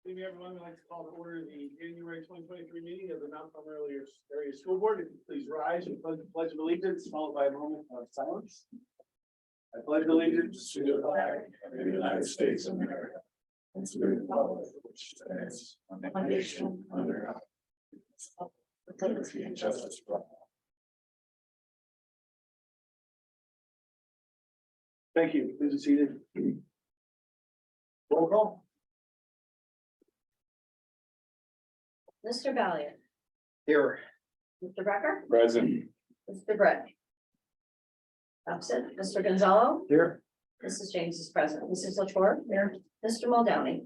Good evening, everyone. I'd like to call to order the January 2023 meeting of the Mount Carmel Area School Board. If you please rise and pledge the Pledge of Allegiance, followed by a moment of silence. I pledge allegiance to the flag of the United States of America and to the republic which stands one nation under God, with liberty and justice for all. Thank you. Please be seated. Roll call. Mr. Valiant, Here. Mr. Becker, Present. Mr. Brett. Absent, Mr. Gonzalo, Here. Mrs. James is present, Mrs. LaTour, here, Mr. Muldowney.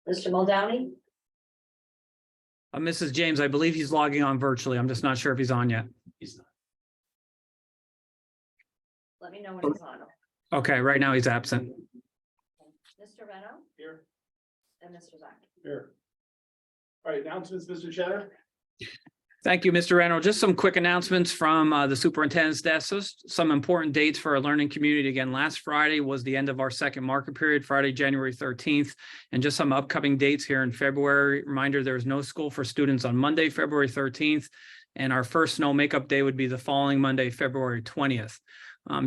Mr. Muldowney, Mrs. James, I believe he's logging on virtually. I'm just not sure if he's on yet. He's not. let me know when he's on. Okay, right now he's absent. Mr. Reno Here. and Mr. Zach. Here. All right, announcements, Mr. Cheddar. Thank you, Mr. Reynolds. Just some quick announcements from the superintendent's desk. So some important dates for our learning community. Again, last Friday was the end of our second market period, Friday, January 13th, and just some upcoming dates here in February. Reminder, there is no school for students on Monday, February 13th, and our first snow makeup day would be the following Monday, February 20th.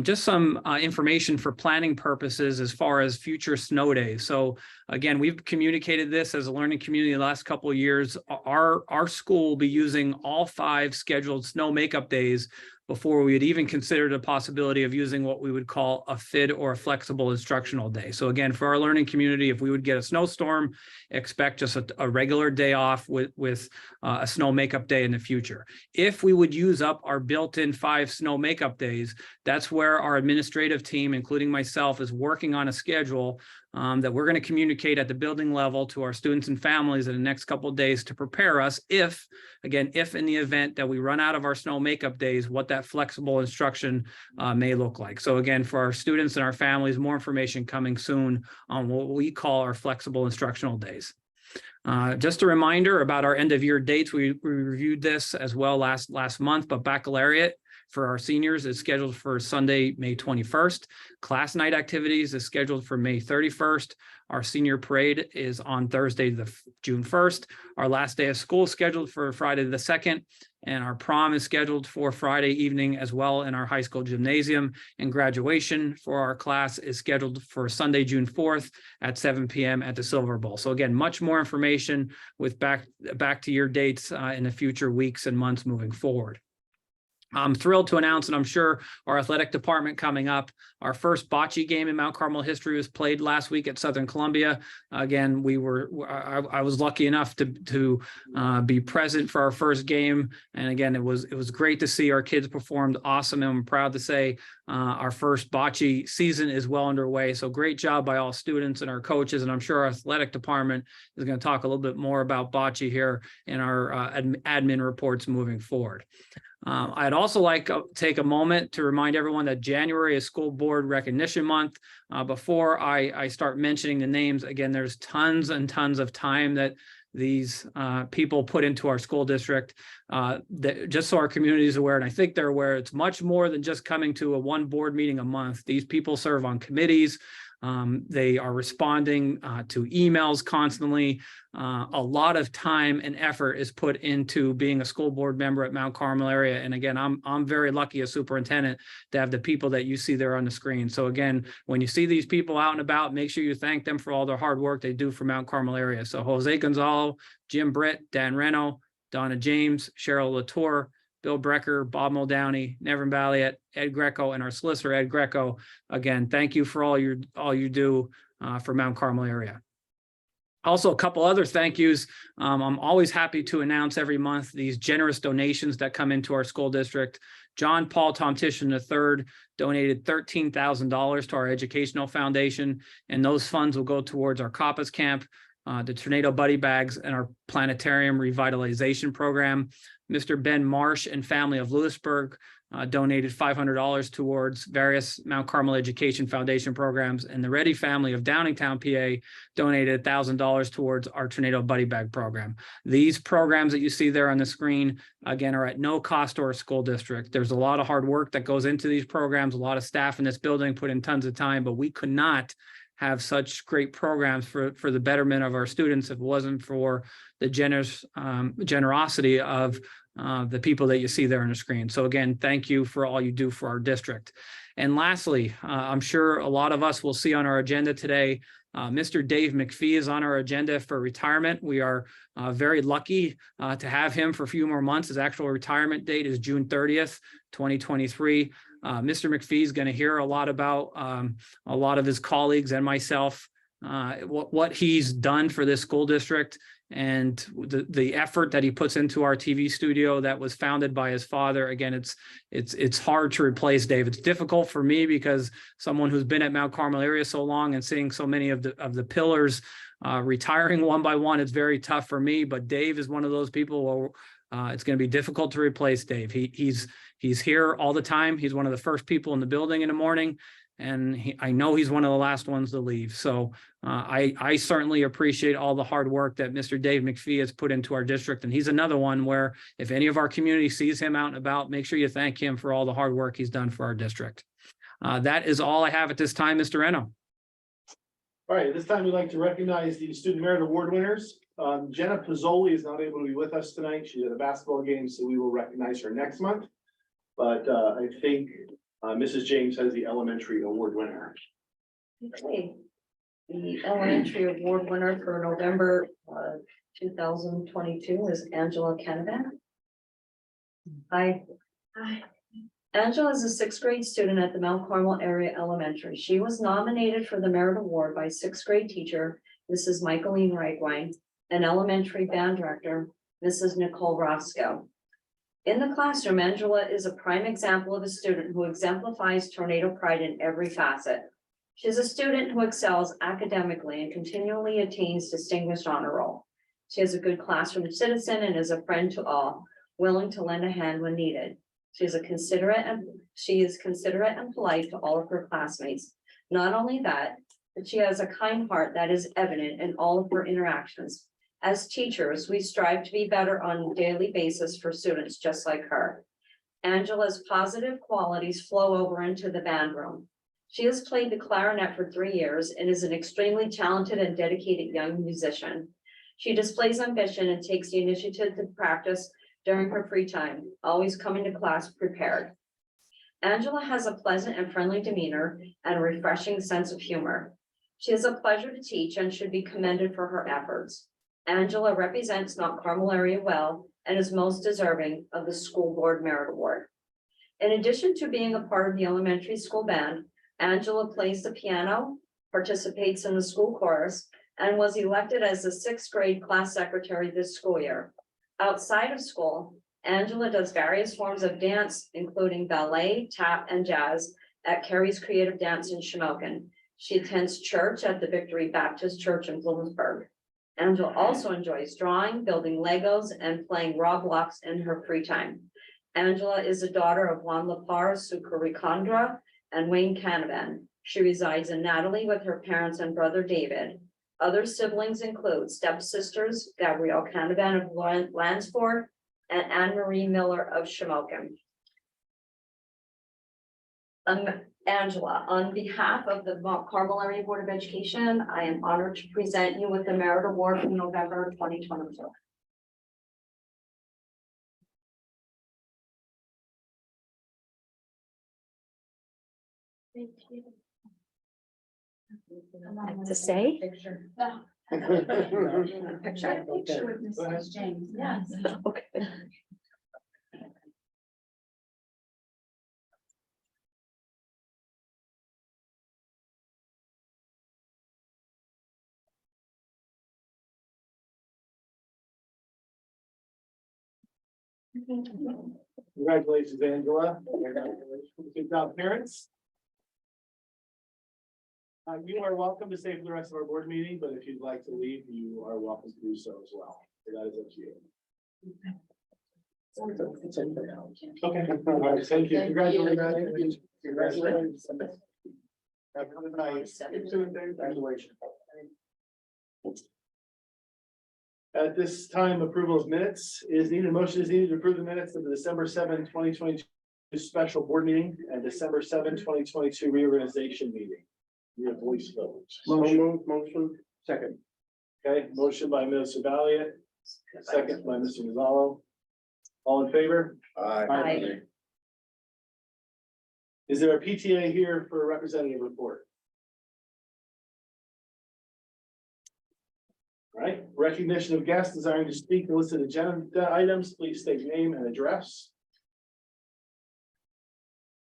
Just some information for planning purposes as far as future snow days. So again, we've communicated this as a learning community the last couple of years. Our school will be using all 5 scheduled snow makeup days before we would even consider the possibility of using what we would call a FID or a flexible instructional day. So again, for our learning community, if we would get a snowstorm, expect just a regular day off with a snow makeup day in the future. If we would use up our built-in 5 snow makeup days, that's where our administrative team, including myself, is working on a schedule that we're going to communicate at the building level to our students and families in the next couple of days to prepare us if in the event that we run out of our snow makeup days, what that flexible instruction may look like. So again, for our students and our families, more information coming soon on what we call our flexible instructional days. Just a reminder about our end of year dates. We reviewed this as well last month, but baccalaureate for our seniors is scheduled for Sunday, May 21st. Class night activities is scheduled for May 31st. Our senior parade is on Thursday, June 1st. Our last day of school is scheduled for Friday the 2nd. And our prom is scheduled for Friday evening as well in our high school gymnasium. And graduation for our class is scheduled for Sunday, June 4th at 7 p.m. at the Silver Bowl. So again, much more information with back to your dates in the future weeks and months moving forward. I'm thrilled to announce, and I'm sure our athletic department coming up, our first bocce game in Mount Carmel history was played last week at Southern Columbia. Again, I was lucky enough to be present for our first game. And again, it was great to see our kids performed awesome. And I'm proud to say our first bocce season is well underway. So great job by all students and our coaches. And I'm sure our athletic department is going to talk a little bit more about bocce here in our admin reports moving forward. I'd also like to take a moment to remind everyone that January is School Board Recognition Month. Before I start mentioning the names, again, there's tons and tons of time that these people put into our school district. Just so our community is aware, and I think they're aware, it's much more than just coming to one board meeting a month. These people serve on committees. They are responding to emails constantly. A lot of time and effort is put into being a school board member at Mount Carmel area. And again, I'm very lucky as superintendent to have the people that you see there on the screen. So again, when you see these people out and about, make sure you thank them for all their hard work they do for Mount Carmel area. So Jose Gonzalo, Jim Britt, Dan Reno, Donna James, Cheryl Latour, Bill Brecker, Bob Muldowney, Nevin Balliet, Ed Greco, and our solicitor, Ed Greco. Again, thank you for all you do for Mount Carmel area. Also, a couple other thank yous. I'm always happy to announce every month these generous donations that come into our school district. John Paul Tomtitian III donated $13,000 to our educational foundation, and those funds will go towards our COPPAS camp, the Tornado Buddy Bags, and our planetarium revitalization program. Mr. Ben Marsh and family of Lewisburg donated $500 towards various Mount Carmel Education Foundation programs, and the Reddy family of Downingtown, PA donated $1,000 towards our Tornado Buddy Bag program. These programs that you see there on the screen, again, are at no cost to our school district. There's a lot of hard work that goes into these programs. A lot of staff in this building put in tons of time, but we could not have such great programs for the betterment of our students if it wasn't for the generosity of the people that you see there on the screen. So again, thank you for all you do for our district. And lastly, I'm sure a lot of us will see on our agenda today, Mr. Dave McPhee is on our agenda for retirement. We are very lucky to have him for a few more months. His actual retirement date is June 30th, 2023. Mr. McPhee is going to hear a lot about a lot of his colleagues and myself, what he's done for this school district and the effort that he puts into our TV studio that was founded by his father. Again, it's hard to replace Dave. It's difficult for me because someone who's been at Mount Carmel area so long and seeing so many of the pillars retiring one by one, it's very tough for me. But Dave is one of those people where it's going to be difficult to replace Dave. He's here all the time. He's one of the first people in the building in the morning. And I know he's one of the last ones to leave. So I certainly appreciate all the hard work that Mr. Dave McPhee has put into our district. And he's another one where if any of our community sees him out and about, make sure you thank him for all the hard work he's done for our district. That is all I have at this time, Mr. Reno. All right, at this time, we'd like to recognize the Student Merit Award winners. Jenna Pizzoli is not able to be with us tonight. She's at a basketball game, so we will recognize her next month. But I think Mrs. James has the elementary award winner. Okay. The elementary award winner for November 2022 is Angela Canavan. Hi. Hi. Angela is a sixth grade student at the Mount Carmel Area Elementary. She was nominated for the Merit Award by sixth grade teacher, Mrs. Michaeline Rigwine, and elementary band director, Mrs. Nicole Roscoe. In the classroom, Angela is a prime example of a student who exemplifies tornado pride in every facet. She is a student who excels academically and continually attains distinguished honor roll. She is a good classroom citizen and is a friend to all, willing to lend a hand when needed. She is considerate and polite to all of her classmates. Not only that, but she has a kind heart that is evident in all of her interactions. As teachers, we strive to be better on a daily basis for students just like her. Angela's positive qualities flow over into the band room. She has played the clarinet for 3 years and is an extremely talented and dedicated young musician. She displays ambition and takes the initiative to practice during her free time, always coming to class prepared. Angela has a pleasant and friendly demeanor and a refreshing sense of humor. She is a pleasure to teach and should be commended for her efforts. Angela represents Mount Carmel area well and is most deserving of the School Board Merit Award. In addition to being a part of the elementary school band, Angela plays the piano, participates in the school chorus, and was elected as the sixth grade class secretary this school year. Outside of school, Angela does various forms of dance, including ballet, tap, and jazz at Carrie's Creative Dance in Shamokin. She attends church at the Victory Baptist Church in Bloomsburg. Angela also enjoys drawing, building Legos, and playing Roblox in her free time. Angela is the daughter of Juan Lapar Sukurikandra and Wayne Canavan. She resides in Natalie with her parents and brother David. Other siblings include stepsisters Gabrielle Canavan of Lansford and Anne Marie Miller of Shamokin. Angela, on behalf of the Mount Carmel Area Board of Education, I am honored to present you with the Merit Award for November 2022. Thank you. To say? Picture. Picture with Mrs. James. Yes. Okay. Congratulations, Angela. Good job, parents. You are welcome to stay for the rest of our board meeting, but if you'd like to leave, you are welcome to do so as well. So that is up to you. Okay. All right, thank you. Congratulations. Congratulations. Have a good night. Congratulations. At this time, approval of minutes is needed. A motion is needed to approve the minutes of the December 7, 2022 special board meeting and December 7, 2022 reorganization meeting. Via voice vote. Motion. Second. Okay, motion by Ms. Sedalia, second by Mr. Gonzalo. All in favor? Aye. Is there a PTA here for a representative report? All right, recognition of guests desiring to speak and listed agenda items, please state your name and address.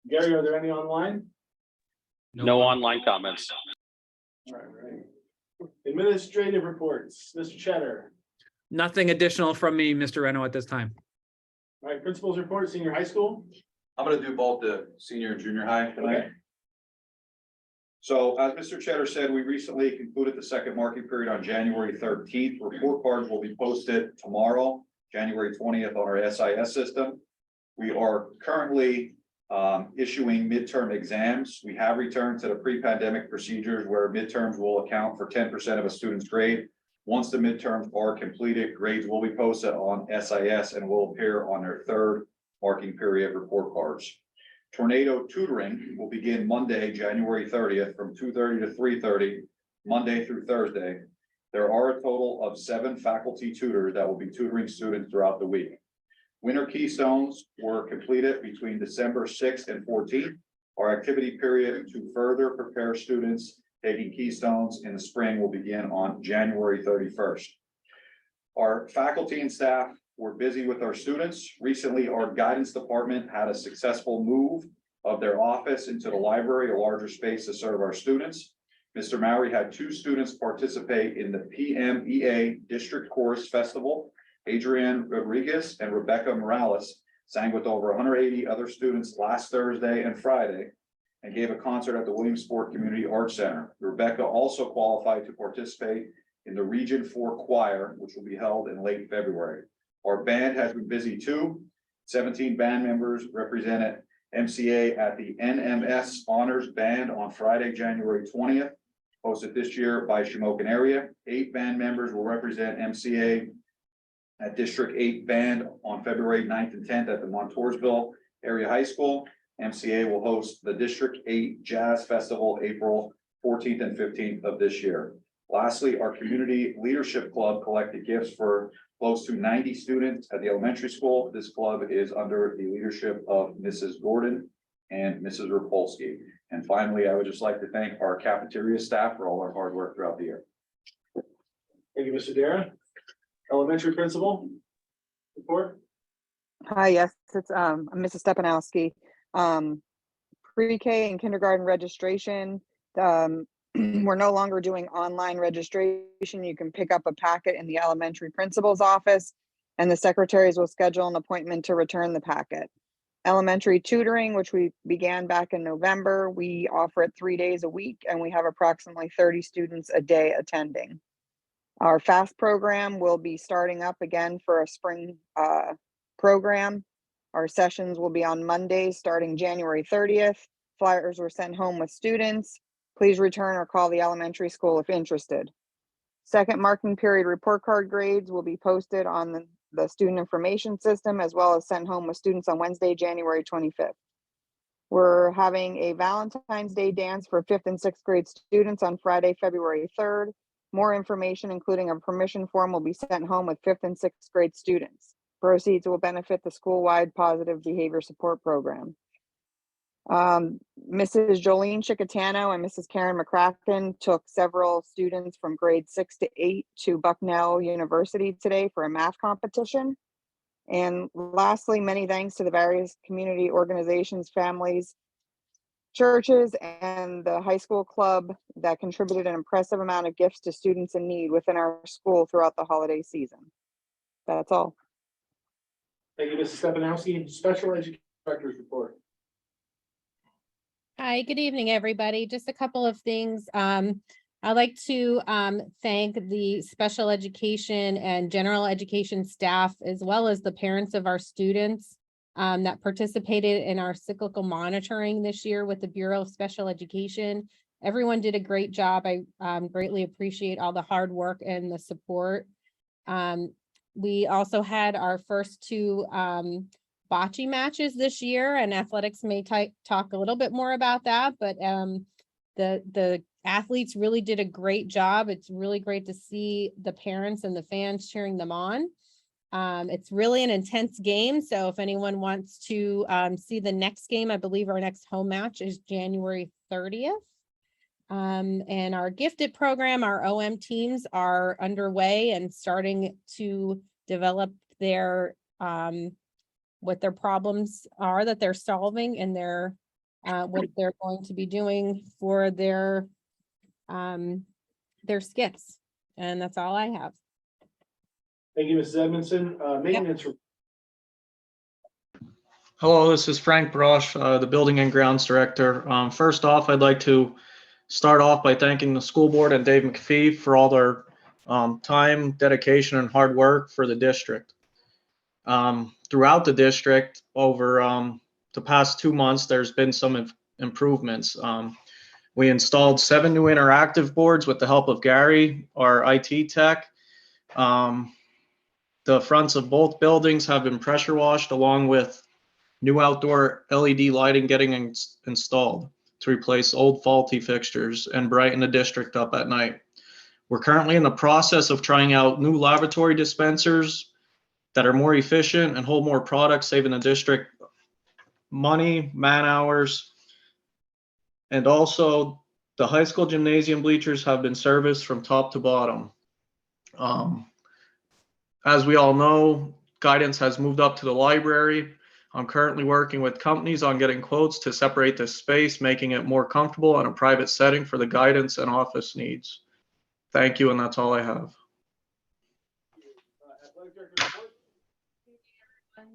Gary, are there any online? No online comments. All right. Administrative reports, Mr. Cheddar. Nothing additional from me, Mr. Reno, at this time. All right, principal's report, senior high school. I'm gonna do both the senior and junior high tonight. Okay. So as Mr. Cheddar said, we recently concluded the second marking period on January 13th. Report cards will be posted tomorrow, January 20th on our SIS system. We are currently issuing midterm exams. We have returned to the pre-pandemic procedures where midterms will account for 10% of a student's grade. Once the midterms are completed, grades will be posted on SIS and will appear on their third marking period report cards. Tornado tutoring will begin Monday, January 30th from 2:30 to 3:30, Monday through Thursday. There are a total of 7 faculty tutors that will be tutoring students throughout the week. Winter keystones were completed between December 6th and 14th. Our activity period to further prepare students taking keystones in the spring will begin on January 31st. Our faculty and staff were busy with our students. Recently, our guidance department had a successful move of their office into the library, a larger space to serve our students. Mr. Mowry had 2 students participate in the PMEA District Chorus Festival. Adrienne Rodriguez and Rebecca Morales sang with over 180 other students last Thursday and Friday and gave a concert at the Williamsport Community Arts Center. Rebecca also qualified to participate in the Region 4 Choir, which will be held in late February. Our band has been busy too. 17 band members represented MCA at the NMS Honors Band on Friday, January 20th, hosted this year by Shamokin area. 8 band members will represent MCA at District 8 Band on February 9th and 10th at the Montoursville Area High School. MCA will host the District 8 Jazz Festival April 14th and 15th of this year. Lastly, our Community Leadership Club collected gifts for close to 90 students at the elementary school. This club is under the leadership of Mrs. Gordon and Mrs. Rapolsky. And finally, I would just like to thank our cafeteria staff for all our hard work throughout the year. Thank you, Mr. Dara. Elementary principal report. Hi, yes, it's Mrs. Stepanowski. Pre-K and kindergarten registration. We're no longer doing online registration. You can pick up a packet in the elementary principal's office and the secretaries will schedule an appointment to return the packet. Elementary tutoring, which we began back in November, we offer it 3 days a week and we have approximately 30 students a day attending. Our FAST program will be starting up again for a spring program. Our sessions will be on Mondays starting January 30th. Flyers were sent home with students. Please return or call the elementary school if interested. Second marking period report card grades will be posted on the student information system as well as sent home with students on Wednesday, January 25th. We're having a Valentine's Day dance for 5th and 6th grade students on Friday, February 3rd. More information, including a permission form, will be sent home with 5th and 6th grade students. Proceeds will benefit the school-wide positive behavior support program. Mrs. Jolene Chicatano and Mrs. Karen McCracken took several students from grade 6 to 8 to Bucknell University today for a math competition. And lastly, many thanks to the various community organizations, families, churches, and the high school club that contributed an impressive amount of gifts to students in need within our school throughout the holiday season. That's all. Thank you, Mrs. Stepanowski. Special Education Director's report. Hi, good evening, everybody. Just a couple of things. I'd like to thank the special education and general education staff, as well as the parents of our students that participated in our cyclical monitoring this year with the Bureau of Special Education. Everyone did a great job. I greatly appreciate all the hard work and the support. We also had our first 2 bocce matches this year, and athletics may talk a little bit more about that, but The athletes really did a great job. It's really great to see the parents and the fans cheering them on. It's really an intense game. So if anyone wants to see the next game, I believe our next home match is January 30th. And our gifted program, our OM teams are underway and starting to develop their what their problems are that they're solving and their what they're going to be doing for their skits. And that's all I have. Thank you, Mrs. Edmondson. Maintenance. Hello, this is Frank Brosh, the Building and Grounds Director. First off, I'd like to start off by thanking the school board and Dave McPhee for all their time, dedication, and hard work for the district. Throughout the district, over the past 2 months, there's been some improvements. We installed 7 new interactive boards with the help of Gary, our IT tech. The fronts of both buildings have been pressure washed, along with new outdoor LED lighting getting installed to replace old faulty fixtures and brighten the district up at night. We're currently in the process of trying out new lavatory dispensers that are more efficient and hold more products, saving the district money, man hours. And also, the high school gymnasium bleachers have been serviced from top to bottom. As we all know, guidance has moved up to the library. I'm currently working with companies on getting quotes to separate this space, making it more comfortable in a private setting for the guidance and office needs. Thank you, and that's all I have.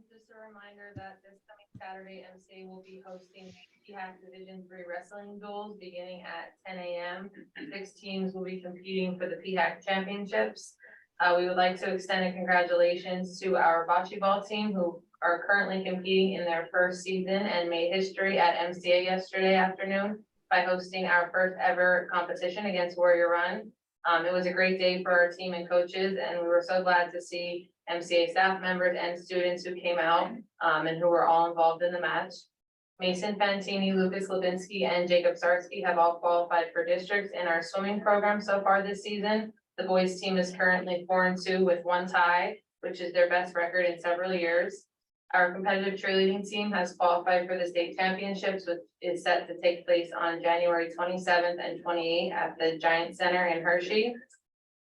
Just a reminder that this coming Saturday, MCA will be hosting PHAC Division 3 wrestling duels beginning at 10 a.m. 6 teams will be competing for the PHAC championships. We would like to extend a congratulations to our bocce ball team, who are currently competing in their first season and made history at MCA yesterday afternoon by hosting our first ever competition against Warrior Run. It was a great day for our team and coaches, and we were so glad to see MCA staff members and students who came out and who were all involved in the match. Mason Fantini, Lucas Levinsky, and Jacob Sarsky have all qualified for districts in our swimming program so far this season. The boys team is currently 4-2 with 1 tie, which is their best record in several years. Our competitive cheerleading team has qualified for the state championships, which is set to take place on January 27th and 28th at the Giant Center in Hershey.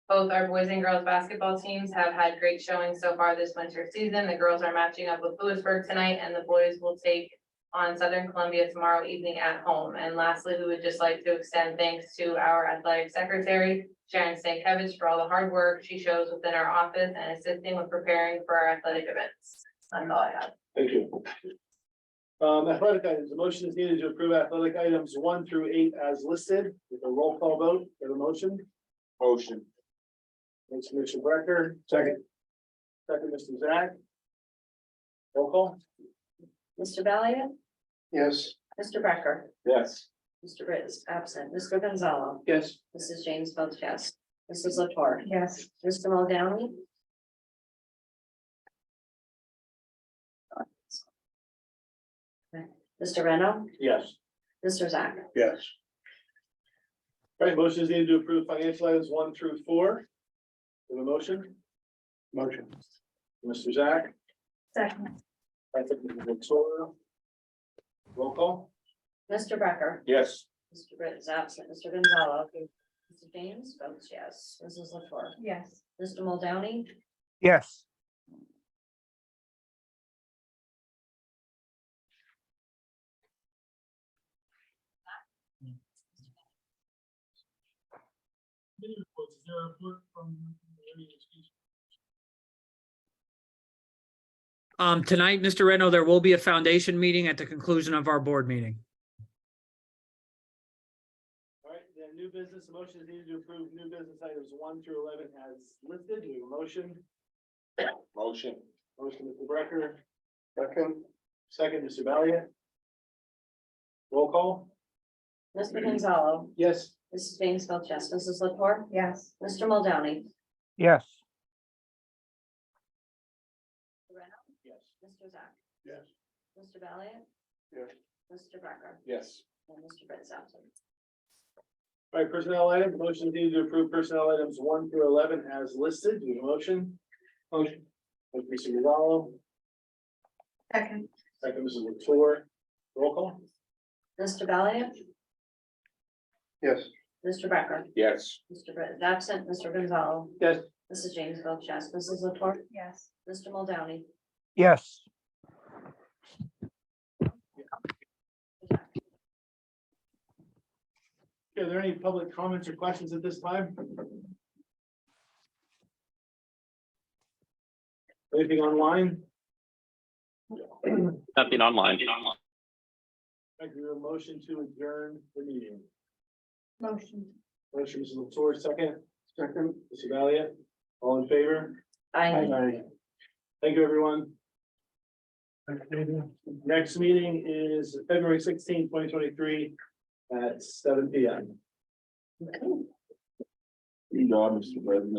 Both our boys and girls basketball teams have had great showings so far this winter season. The girls are matching up with Lewisburg tonight, and the boys will take on Southern Columbia tomorrow evening at home. And lastly, we would just like to extend thanks to our athletic secretary, Sharon Stankiewicz, for all the hard work she shows within our office and assisting with preparing for our athletic events. That's all I have. Thank you. Athletic items, the motion is needed to approve athletic items 1 through 8 as listed with a roll call vote for the motion. Motion. Thanks, Mr. Brecker. Second. Second, Mr. Zach. Roll call. Mr. Valiant, Yes. Mr. Becker, Yes. Mr. Ritz, absent, Mr. Gonzalo, Yes. Mrs. James votes yes, Mrs. Latour, Yes. Mr. Muldowney. Mr. Reno, Yes. Mr. Zach, Yes. All right, motion is needed to approve financial items 1 through 4. Have a motion, Motion. Mr. Zach. Second. Second, Mrs. Latour. Roll call. Mr. Becker, Yes. Mr. Ritz, absent, Mr. Gonzalo, Mr. James votes yes, Mrs. Latour, Yes. Mr. Muldowney, Yes. Tonight, Mr. Reno, there will be a foundation meeting at the conclusion of our board meeting. All right, then new business, the motion is needed to approve new business items 1 through 11 as listed. We have a motion. Motion. Motion, Mr. Brecker. Second. Second, Mr. Valiant. Roll call. Mr. Gonzalo, Yes. Mrs. James votes yes, Mrs. Latour, Yes. Mr. Muldowney, Yes. Mr. Reno, Yes. Mr. Zach, Yes. Mr. Valiant, Yes. Mr. Becker, Yes. and Mr. Ritz absent. All right, personnel items, motion needed to approve personnel items 1 through 11 as listed. Do you have a motion? Motion. Mr. Gonzalo, Second. second, Mrs. Latour. Roll call. Mr. Valiant, Yes. Mr. Becker, Yes. Mr. Britt is absent, Mr. Gonzalo. Yes. Mrs. James Felch, yes, Mrs. Latour, Yes. Mr. Muldowney. Yes. Are there any public comments or questions at this time? Anything online? Nothing online. I do a motion to adjourn the meeting. Motion. Motion, Mrs. Latour, second. Second. Mr. Valiant, all in favor? I. Thank you, everyone. Next meeting is February 16, 2023 at 7 P.M. Okay. Good job, Mr. President.